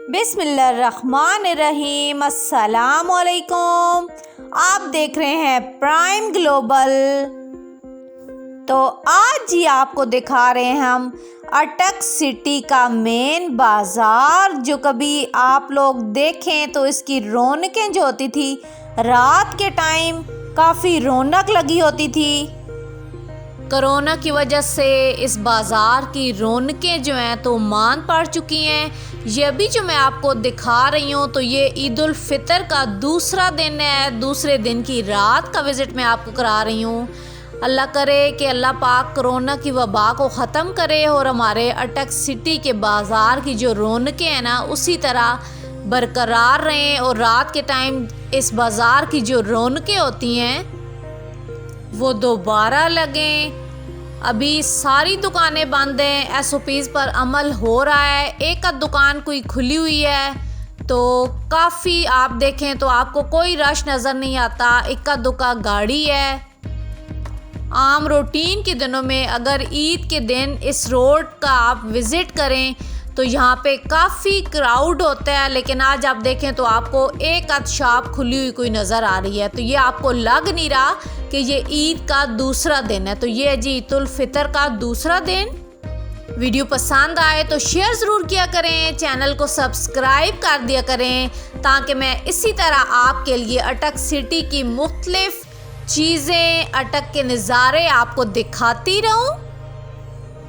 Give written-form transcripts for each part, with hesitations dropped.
बिस्मिल्लाहिर्रहमानिर्रहीम। अस्सलामुअलैकुम। आप देख रहे हैं प्राइम ग्लोबल। तो आज जी आपको दिखा रहे हैं हम अटक सिटी का मेन बाज़ार, जो कभी आप लोग देखें तो इसकी रौनकें जो होती थी रात के टाइम काफ़ी रौनक लगी होती थी। कोरोना की वजह से इस बाज़ार की रौनकें जो हैं तो मान पड़ चुकी हैं। ये अभी जो मैं आपको दिखा रही हूँ तो ये ईद उल फितर का दूसरा दिन है। दूसरे दिन की रात का विज़िट मैं आपको करा रही हूँ। अल्लाह करे कि अल्लाह पाक कोरोना की वबा को ख़त्म करे और हमारे अटक सिटी के बाज़ार की जो रौनकें हैं ना उसी तरह बरकरार रहें, और रात के टाइम इस बाज़ार की जो रौनकें होती हैं वो दोबारा लगें। अभी सारी दुकानें बंद हैं, SOPs पर अमल हो रहा है। एक आध दुकान कोई खुली हुई है, तो काफ़ी आप देखें तो आपको कोई रश नज़र नहीं आता। इक्का दुक्का गाड़ी है। आम रूटीन के दिनों में अगर ईद के दिन इस रोड का आप विज़िट करें तो यहाँ पे काफ़ी क्राउड होता है, लेकिन आज आप देखें तो आपको एक आध शॉप खुली हुई कोई नज़र आ रही है। तो ये आपको लग नहीं रहा कि ये ईद का दूसरा दिन है। तो ये है जी ईद उल फितर का दूसरा दिन। वीडियो पसंद आए तो शेयर ज़रूर किया करें, चैनल को सब्सक्राइब कर दिया करें, ताकि मैं इसी तरह आपके लिए अटक सिटी की मुख्तलिफ चीज़ें, अटक के नज़ारे आपको दिखाती रहूं।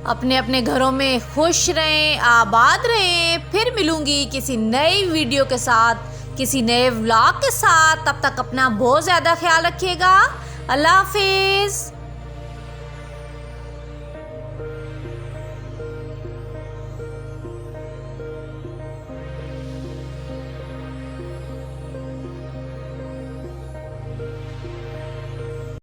अपने अपने घरों में खुश रहें, आबाद रहें। फिर मिलूंगी किसी नई वीडियो के साथ, किसी नए व्लॉग के साथ। तब तक अपना बहुत ज़्यादा ख्याल रखिएगा। अल्लाह हाफिज़।